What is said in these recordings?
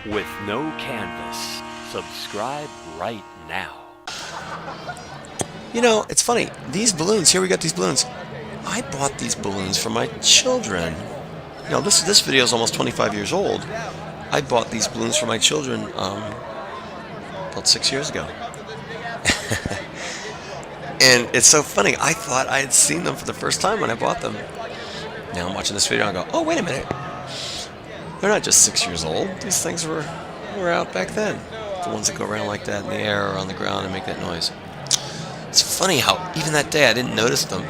with no canvas. Subscribe right now. You know, it's funny. These balloons, here we got these balloons. I bought these balloons for my children. You know, this video is almost 25 years old. I bought these balloons for my children about 6 years ago. And it's so funny. I thought I had seen them for the first time when I bought them. Now I'm watching this video and I go, oh, wait a minute. They're not just 6 years old. These things were out back then. The ones that go around like that in the air or on the ground and make that noise. It's funny how even that day I didn't notice them,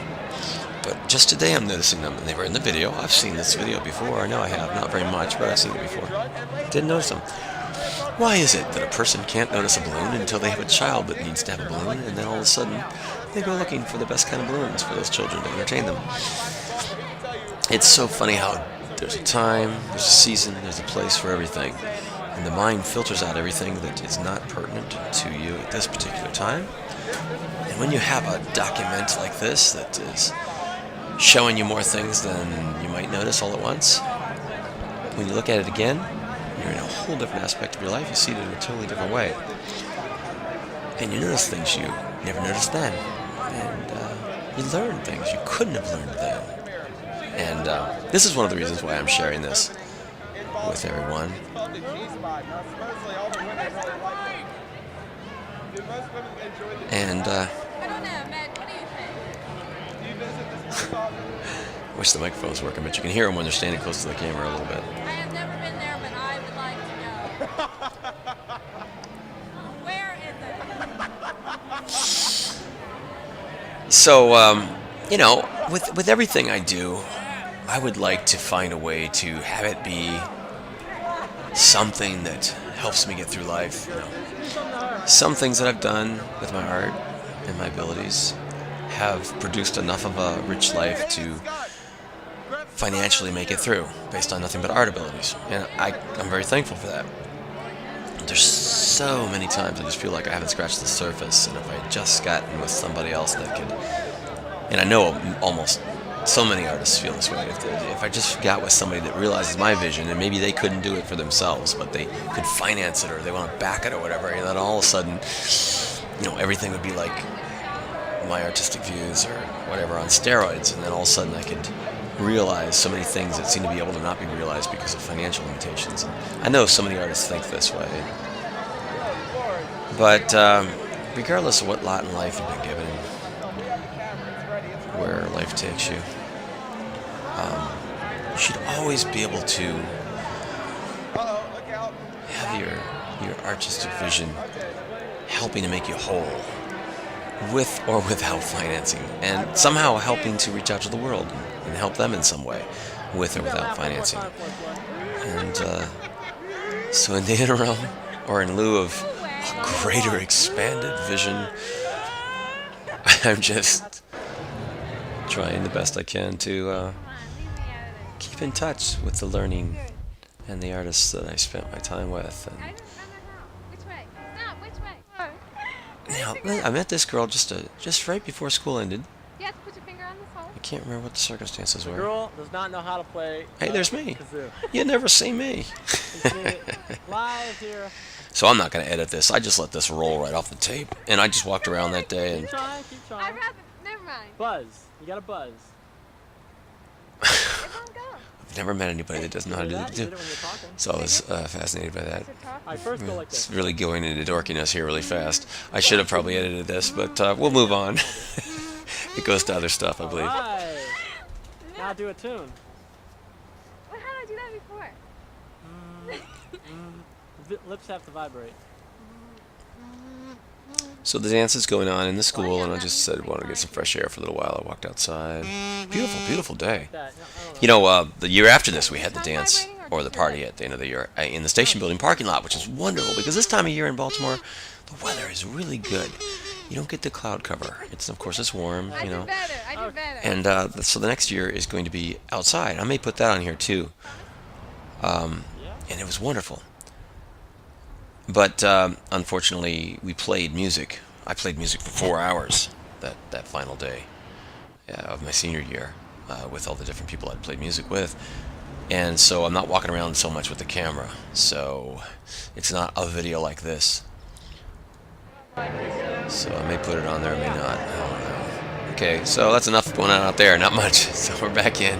but just today I'm noticing them, and they were in the video. I've seen this video before. I know I have, not very much, but I've seen it before. Didn't notice them. Why is it that a person can't notice a balloon until they have a child that needs to have a balloon, and then all of a sudden they go looking for the best kind of balloons for those children to entertain them? It's so funny how there's a time, there's a season, there's a place for everything, and the mind filters out everything that is not pertinent to you at this particular time. And when you have a document like this that is showing you more things than you might notice all at once, when you look at it again, you're in a whole different aspect of your life. You see it in a totally different way. And you notice things you never noticed then. And you learn things you couldn't have learned then. And this is one of the reasons why I'm sharing this with everyone. And I don't know, Matt. What do you think? I wish the microphone was working, but you can hear them when they're standing close to the camera a little bit. I have never been there, but I would like to go. Where is it? So, you know, with everything I do, I would like to find a way to have it be something that helps me get through life. You know, some things that I've done with my art and my abilities have produced enough of a rich life to financially make it through based on nothing but art abilities. And I'm very thankful for that. There's so many times I just feel like I haven't scratched the surface, and if I had just gotten with somebody else that could, and I know almost so many artists feel this way, if I just got with somebody that realizes my vision, and maybe they couldn't do it for themselves, but they could finance it or they want to back it or whatever, and then all of a sudden, you know, everything would be like my artistic views or whatever on steroids, and then all of a sudden I could realize so many things that seem to be able to not be realized because of financial limitations. And I know so many artists think this way, but regardless of what lot in life you've been given, where life takes you, you should always be able to have your artistic vision helping to make you whole, with or without financing, and somehow helping to reach out to the world and help them in some way, with or without financing. And so in the interim, or in lieu of a greater expanded vision, I'm just trying the best I can to keep in touch with the learning and the artists that I spent my time with. And Which way? Stop. Which way? now, I met this girl just right before school ended. You have to put your finger on this hole. I can't remember what the circumstances were. Girl does not know how to play. Hey, there's me. Kazoo. You never see me. You see it live here. So I'm not going to edit this. I just let this roll right off the tape. And I just walked around that day and Keep trying, keep I'd trying. rather. Never mind. Buzz. You gotta buzz. It won't go. I've never met anybody that doesn't know how to do You it. did it when you're talking. So I was fascinated by that. Alright, first go like It's this. really going into dorkiness here really fast. I should have probably edited this, but we'll move on. It goes to other stuff, I believe. Alright. Now do a tune. Well, how did I do that before? Lips have to vibrate. So the dance is going on in the school, and I just said I wanted to get some fresh air for a little while. I walked outside. Beautiful, beautiful day. That, I don't know. You know, the year after this, we had the dance, or the party at the end of the year, in the station building parking lot, which is wonderful, because this time of year in Baltimore, the weather is really good. You don't get the cloud cover. Of course, it's warm, I you do know. better. I do better. And so the next year is going to be outside. I may put that on here, too. And it was wonderful. But unfortunately, we played music. I played music for 4 hours that final day of my senior year with all the different people I'd played music with. and so I'm not walking around so much with the camera, so it's not a video like this. So I may put it on there, I may not. I don't know. Okay, so that's enough going on out there. Not much. So we're back in.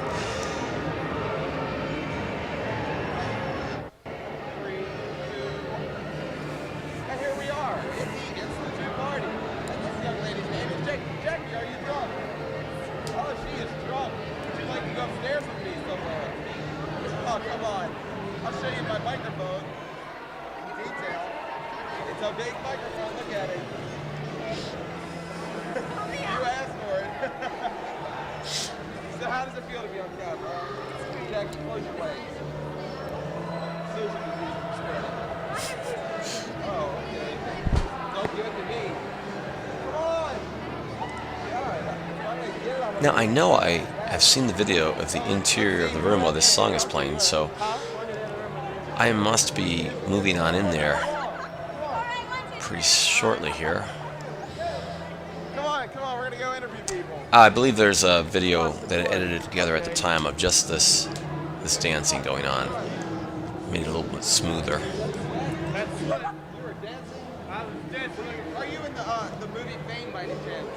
And here we are at the Institute party. And this young lady's name is Jackie. Jackie, are you drunk? Oh, she is drunk. Would you like to go upstairs with me somewhere? Oh, come on. I'll show you my microphone in detail. It's a big microphone. Look at it. You asked for it. So how does it feel to be on camera? Jackie, close your legs. Social disease spread. Oh, okay. Don't give it to me. Come on. God. Now I know I have seen the video of the interior of the room while this song is playing, so I must be moving on in there pretty shortly here. Come on, we're gonna go interview people. I believe there's a video that I edited together at the time of just this dancing going on. Made it a little bit smoother. You were dancing? I was dancing. Are you in the movie Fame by any chance?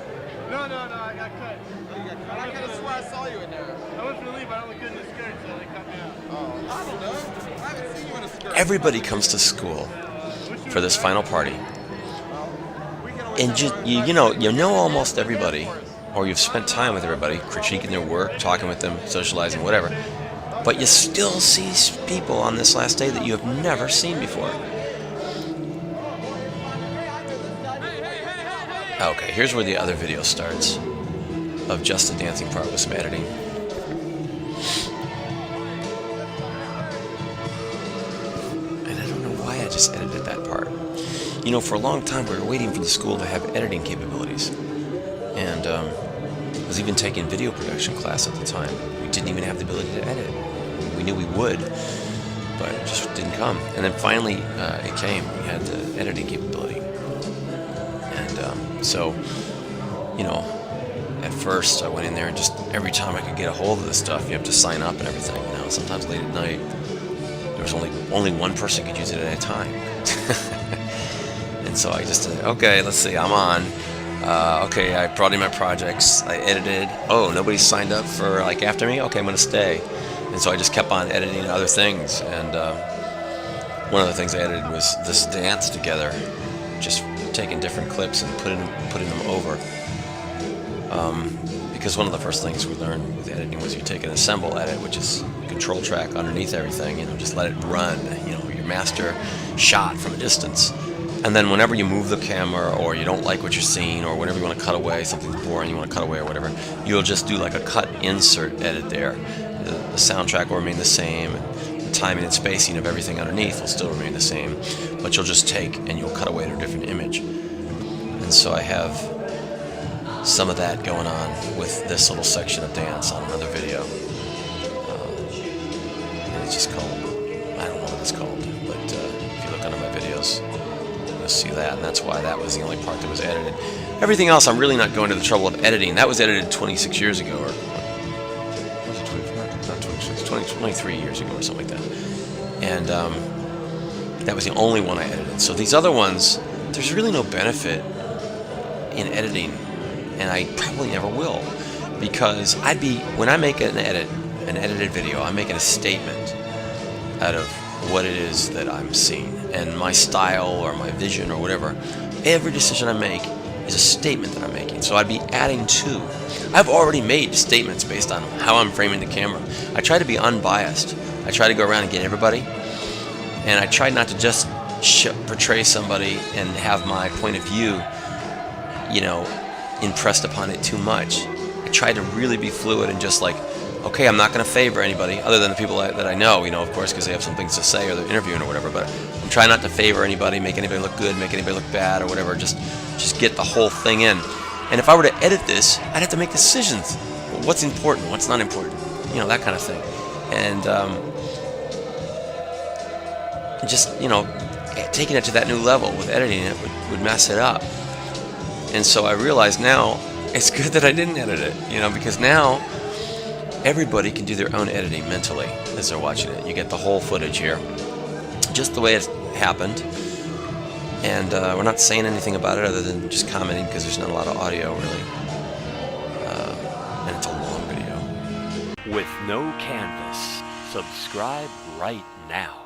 No, I got cut. Oh, you got cut. I could have swore I saw you in there. I went for the leave, but I only couldn't skirt, so they cut me out. Oh, I don't know. I haven't seen you in a skirt. Everybody comes to school for this final party, and you know almost everybody, or you've spent time with everybody, critiquing their work, talking with them, socializing, whatever. But you still see people on this last day that you have never seen before. Okay, here's where the other video starts, of just the dancing part with some editing. And I don't know why I just edited that part. You know, for a long time we were waiting for the school to have editing capabilities. And I was even taking video production class at the time. We didn't even have the ability to edit. We knew we would, but it just didn't come. And then finally it came. We had the editing capability. And so, you know, at first I went in there and just every time I could get a hold of this stuff, you have to sign up and everything. You know, sometimes late at night, there was only one person could use it at a time. And so I just said, okay, let's see, I'm on. Okay, I brought in my projects, I edited. Oh, nobody signed up for like after me? Okay, I'm gonna stay. And so I just kept on editing other things. And one of the things I edited was this dance together, just taking different clips and putting them over. Because one of the first things we learned with editing was you take an assemble edit, which is a control track underneath everything, you know, just let it run, you know, your master shot from a distance. And then whenever you move the camera, or you don't like what you're seeing, or whenever you want to cut away, something's boring, you want to cut away or whatever, you'll just do like a cut insert edit there. The soundtrack will remain the same, and the timing and spacing of everything underneath will still remain the same, but you'll just take and you'll cut away to a different image. And so I have some of that going on with this little section of dance on another video. And it's just called, I don't know what it's called, but if you look under my videos, you'll see that, and that's why that was the only part that was edited. Everything else, I'm really not going to the trouble of editing. That was edited 26 years ago, or was it 25? Not 26, 23 years ago, or something like that. And that was the only one I edited. So these other ones, there's really no benefit in editing, and I probably never will, because when I make an edited video, I'm making a statement out of what it is that I'm seeing, and my style or my vision or whatever. Every decision I make is a statement that I'm making, so I'd be adding to. I've already made statements based on how I'm framing the camera. I try to be unbiased. I try to go around and get everybody, and I try not to just portray somebody and have my point of view, you know, impressed upon it too much. I try to really be fluid and just like, okay, I'm not going to favor anybody other than the people that I know, you know, of course, because they have some things to say or they're interviewing or whatever, but I'm trying not to favor anybody, make anybody look good, make anybody look bad or whatever, just get the whole thing in. And if I were to edit this, I'd have to make decisions. What's important, what's not important, you know, that kind of thing. And just, you know, taking it to that new level with editing it would mess it up. And so I realize now it's good that I didn't edit it, you know, because now everybody can do their own editing mentally as they're watching it. You get the whole footage here, just the way it happened. And we're not saying anything about it other than just commenting because there's not a lot of audio really. And it's a long video. With no canvas, subscribe right now.